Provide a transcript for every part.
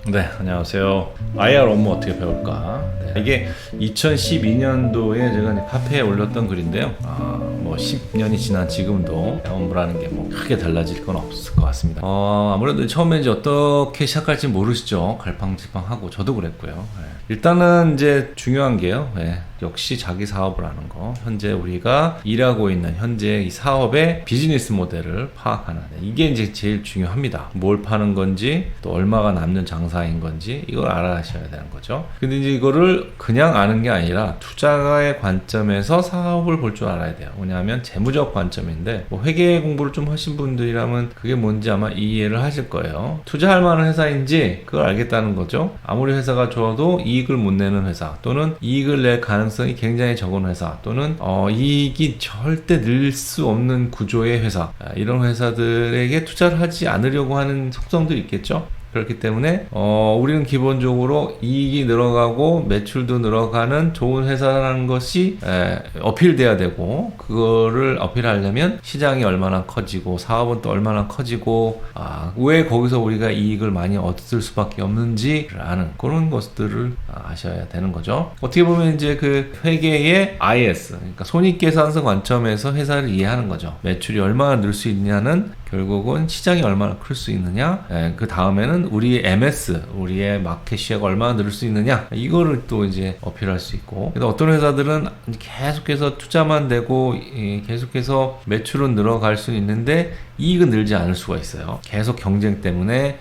네, 안녕하세요. IR 업무 어떻게 배울까? 네, 이게 2012년도에 제가 이제 카페에 올렸던 글인데요. 뭐 10년이 지난 지금도 업무라는 게 뭐 크게 달라질 건 없을 것 같습니다. 아무래도 처음에 이제 어떻게 시작할지 모르시죠. 갈팡질팡하고 저도 그랬고요. 네. 일단은 이제 중요한 게요. 네, 역시 자기 사업을 하는 거. 현재 우리가 일하고 있는 현재 이 사업의 비즈니스 모델을 파악하는 이게 이제 제일 중요합니다. 뭘 파는 건지 또 얼마가 남는 장사인 건지 이걸 알아셔야 되는 거죠. 근데 이제 이거를 그냥 아는 게 아니라 투자가의 관점에서 사업을 볼 줄 알아야 돼요. 왜냐하면 재무적 관점인데 뭐 회계 공부를 좀 하신 분들이라면 그게 뭔지 아마 이해를 하실 거예요. 투자할 만한 회사인지 그걸 알겠다는 거죠. 아무리 회사가 좋아도 이익을 못 내는 회사 또는 이익을 낼 가능성이 굉장히 적은 회사 또는 이익이 절대 늘 수 없는 구조의 회사, 이런 회사들에게 투자를 하지 않으려고 하는 속성들이 있겠죠. 그렇기 때문에 우리는 기본적으로 이익이 늘어가고 매출도 늘어가는 좋은 회사라는 것이 어필돼야 되고, 그거를 어필하려면 시장이 얼마나 커지고 사업은 또 얼마나 커지고 왜 거기서 우리가 이익을 많이 얻을 수밖에 없는지를 아는 그런 것들을 아셔야 되는 거죠. 어떻게 보면 이제 그 회계의 IS, 그러니까 손익계산서 관점에서 회사를 이해하는 거죠. 매출이 얼마나 늘 수 있냐는 결국은 시장이 얼마나 클 수 있느냐, 그 다음에는 우리의 MS, 우리의 마켓시어가 얼마나 늘 수 있느냐, 이거를 또 이제 어필할 수 있고, 그래서 어떤 회사들은 계속해서 투자만 되고 계속해서 매출은 늘어갈 수 있는데 이익은 늘지 않을 수가 있어요. 계속 경쟁 때문에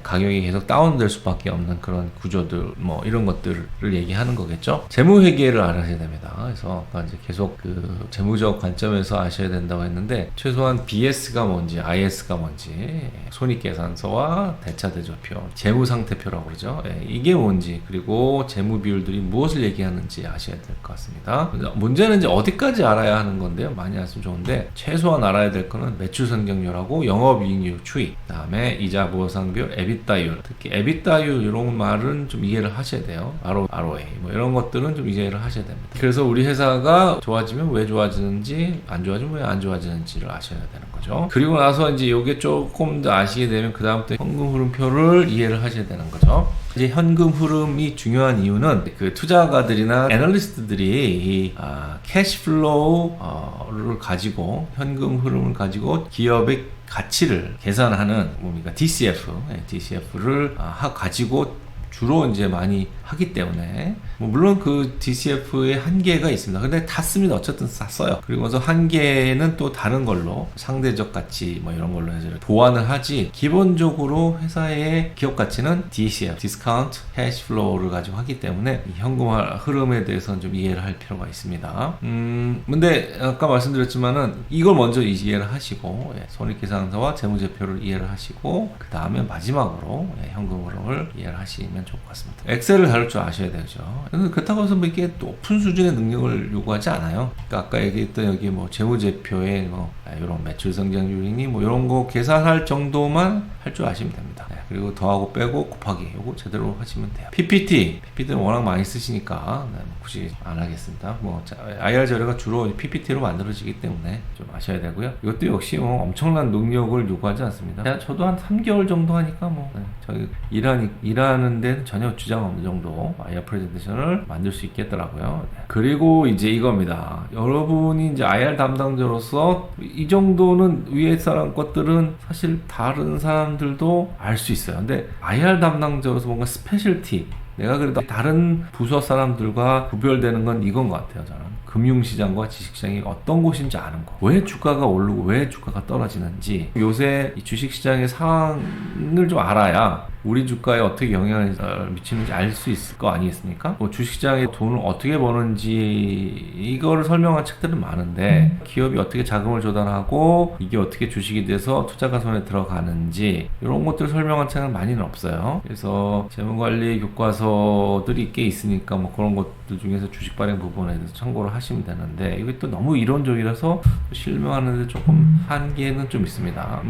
가격이 계속 다운될 수밖에 없는 그런 구조들, 뭐 이런 것들을 얘기하는 거겠죠. 재무회계를 알아야 됩니다. 그래서 아까 이제 계속 그 재무적 관점에서 아셔야 된다고 했는데, 최소한 BS가 뭔지 IS가 뭔지, 손익계산서와 대차대조표, 재무상태표라고 그러죠. 이게 뭔지, 그리고 재무 비율들이 무엇을 얘기하는지 아셔야 될 것 같습니다. 문제는 이제 어디까지 알아야 하는 건데요. 많이 아시면 좋은데, 최소한 알아야 될 거는 매출 선경률하고 영업이익률 추이, 그다음에 이자 보상비율, 에비타율, 특히 에비타율 이런 말은 좀 이해를 하셔야 돼요. ROA 뭐 이런 것들은 좀 이해를 하셔야 됩니다. 그래서 우리 회사가 좋아지면 왜 좋아지는지, 안 좋아지면 왜 안 좋아지는지를 아셔야 되는 거죠. 그리고 나서 이제 이게 조금 더 아시게 되면 그 다음부터 현금 흐름표를 이해를 하셔야 되는 거죠. 이제 현금 흐름이 중요한 이유는 그 투자가들이나 애널리스트들이 이 캐시플로우를 가지고, 현금 흐름을 가지고 기업의 가치를 계산하는 뭡니까? DCF를 가지고 주로 이제 많이 하기 때문에, 물론 그 DCF의 한계가 있습니다. 근데 다 씁니다. 어쨌든 다 써요. 그리고 나서 한계는 또 다른 걸로 상대적 가치 뭐 이런 걸로 해서 보완을 하지, 기본적으로 회사의 기업 가치는 DCF, 디스카운트 캐시 플로우를 가지고 하기 때문에 이 현금 흐름에 대해서는 좀 이해를 할 필요가 있습니다. 근데 아까 말씀드렸지만은 이걸 먼저 이해를 하시고, 손익계산서와 재무제표를 이해를 하시고, 그 다음에 마지막으로 현금 흐름을 이해를 하시면 좋을 것 같습니다. 엑셀을 다룰 줄 아셔야 되죠. 그렇다고 해서 뭐 이게 높은 수준의 능력을 요구하지 않아요. 그러니까 아까 얘기했던 여기 뭐 재무제표에 뭐 이런 매출 성장률이니 뭐 이런 거 계산할 정도만 할 줄 아시면 됩니다. 그리고 더하고 빼고 곱하기 요거 제대로 하시면 돼요. PPT는 워낙 많이 쓰시니까 굳이 안 하겠습니다. 뭐 IR 자료가 주로 PPT로 만들어지기 때문에 좀 아셔야 되고요. 이것도 역시 뭐 엄청난 능력을 요구하지 않습니다. 저도 한 3개월 정도 하니까 뭐 저희 일하는 데는 전혀 주장 없는 정도 IR 프레젠테이션을 만들 수 있겠더라고요. 그리고 이제 이겁니다. 여러분이 이제 IR 담당자로서 이 정도는 위에 사람 것들은 사실 다른 사람들도 알 수 있어요. 근데 IR 담당자로서 뭔가 스페셜티, 내가 그래도 다른 부서 사람들과 구별되는 건 이건 것 같아요. 저는 금융시장과 지식시장이 어떤 곳인지 아는 거, 왜 주가가 오르고 왜 주가가 떨어지는지, 요새 이 주식시장의 상황을 좀 알아야 우리 주가에 어떻게 영향을 미치는지 알 수 있을 거 아니겠습니까? 뭐 주식시장에 돈을 어떻게 버는지 이거를 설명한 책들은 많은데, 기업이 어떻게 자금을 조달하고 이게 어떻게 주식이 돼서 투자가 손에 들어가는지 이런 것들을 설명한 책은 많이는 없어요. 그래서 재무관리 교과서들이 꽤 있으니까 뭐 그런 것들 중에서 주식 발행 부분에 대해서 참고를 하시면 되는데, 이게 또 너무 이론적이라서 실명하는데 조금 한계는 좀 있습니다.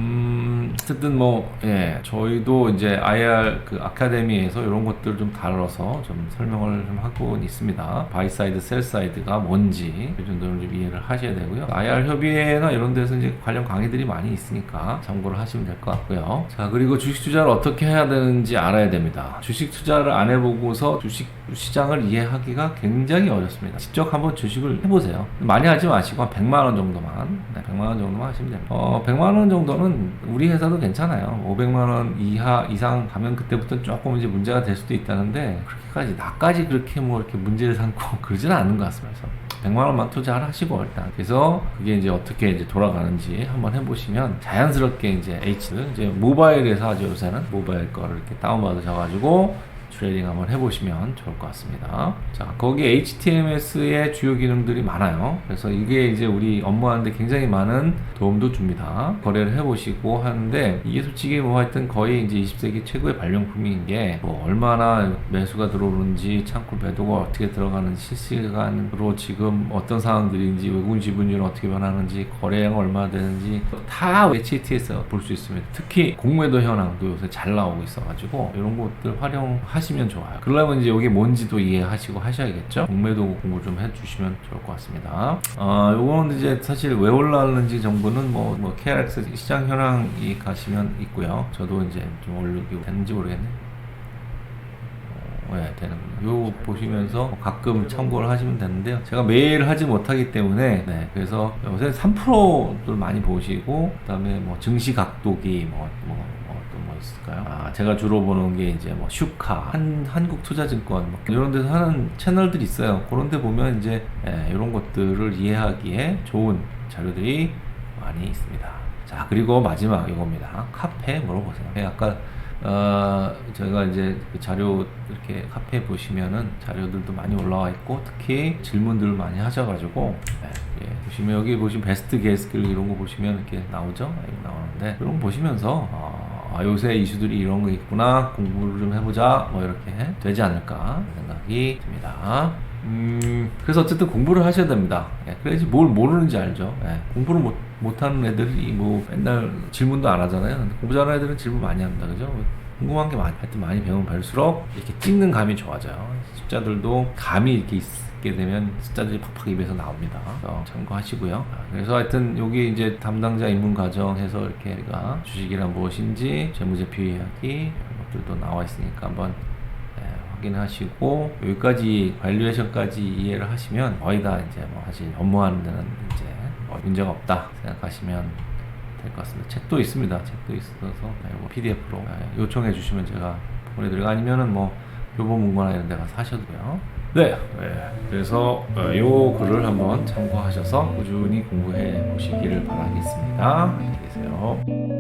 어쨌든 뭐 저희도 이제 IR 그 아카데미에서 이런 것들 좀 다뤄서 좀 설명을 좀 하고 있습니다. 바이사이드, 셀사이드가 뭔지 이 정도는 좀 이해를 하셔야 되고요. IR 협의회나 이런 데서 이제 관련 강의들이 많이 있으니까 참고를 하시면 될 것 같고요. 자, 그리고 주식 투자를 어떻게 해야 되는지 알아야 됩니다. 주식 투자를 안 해보고서 주식 시장을 이해하기가 굉장히 어렵습니다. 직접 한번 주식을 해보세요. 많이 하지 마시고 한 100만 원 정도만, 100만 원 정도만 하시면 됩니다. 100만 원 정도는 우리 회사도 괜찮아요. 500만 원 이상 가면 그때부터 조금 이제 문제가 될 수도 있다는데, 그렇게까지 나까지 그렇게 뭐 이렇게 문제를 삼고 그러지는 않는 것 같습니다. 100만 원만 투자를 하시고 일단, 그래서 그게 이제 어떻게 이제 돌아가는지 한번 해보시면 자연스럽게 이제 이제 모바일에서 하죠. 요새는 모바일 거를 이렇게 다운받으셔가지고 트레이딩 한번 해보시면 좋을 것 같습니다. 자, 거기 HTMS의 주요 기능들이 많아요. 그래서 이게 이제 우리 업무하는데 굉장히 많은 도움도 줍니다. 거래를 해보시고 하는데, 이게 솔직히 뭐 하여튼 거의 이제 20세기 최고의 발명품인 게, 뭐 얼마나 매수가 들어오는지, 창구 매도가 어떻게 들어가는지, 실시간으로 지금 어떤 상황들인지, 외국인 지분율은 어떻게 변하는지, 거래량 얼마나 되는지 다 HTMS에서 볼 수 있습니다. 특히 공매도 현황도 요새 잘 나오고 있어가지고 이런 것들 활용하시면 좋아요. 그러려면 이제 이게 뭔지도 이해하시고 하셔야겠죠. 공매도 공부 좀 해주시면 좋을 것 같습니다. 요거는 이제 사실 왜 올라왔는지 정보는 뭐 KRX 시장 현황이 가시면 있고요. 저도 이제 좀 올리고 되는지 모르겠네. 네, 되는군요. 요 보시면서 가끔 참고를 하시면 되는데요. 제가 매일 하지 못하기 때문에, 네, 그래서 요새 3%들 많이 보시고, 그 다음에 뭐 증시 각도기, 또 있을까요? 제가 주로 보는 게 이제 뭐 슈카, 한국투자증권, 뭐 이런 데서 하는 채널들이 있어요. 그런 데 보면 이제, 이런 것들을 이해하기에 좋은 자료들이 많이 있습니다. 자, 그리고 마지막 이겁니다. 카페 물어보세요. 아까 제가 이제 그 자료 이렇게 카페에 보시면은 자료들도 많이 올라와 있고, 특히 질문들을 많이 하셔가지고, 보시면 여기 보시면 베스트 게스길 이런 거 보시면 이렇게 나오죠? 이렇게 나오는데, 이런 거 보시면서 요새 이슈들이 이런 거 있구나, 공부를 좀 해보자, 뭐 이렇게 되지 않을까 생각이 듭니다. 그래서 어쨌든 공부를 하셔야 됩니다. 그래야지 뭘 모르는지 알죠. 공부를 못하는 애들이 뭐 맨날 질문도 안 하잖아요. 근데 공부 잘하는 애들은 질문 많이 합니다. 그죠? 궁금한 게 하여튼 많이 배우면 배울수록 이렇게 찍는 감이 좋아져요. 숫자들도 감이 이렇게 있게 되면 숫자들이 팍팍 입에서 나옵니다. 그래서 참고하시고요. 그래서 하여튼 여기 이제 담당자 입문 과정 해서 이렇게 우리가 주식이란 무엇인지, 재무제표 이야기 이런 것들도 나와 있으니까 한번 확인하시고, 여기까지 밸류에이션까지 이해를 하시면 거의 다 이제 뭐 사실 업무하는 데는 이제 문제가 없다 생각하시면 될 것 같습니다. 책도 있습니다. 책도 있어서 이거 PDF로 요청해 주시면 제가 보내드리고, 아니면은 뭐 교보문고나 이런 데 가서 하셔도요. 네, 그래서 요 글을 한번 참고하셔서 꾸준히 공부해 보시기를 바라겠습니다. 안녕히 계세요.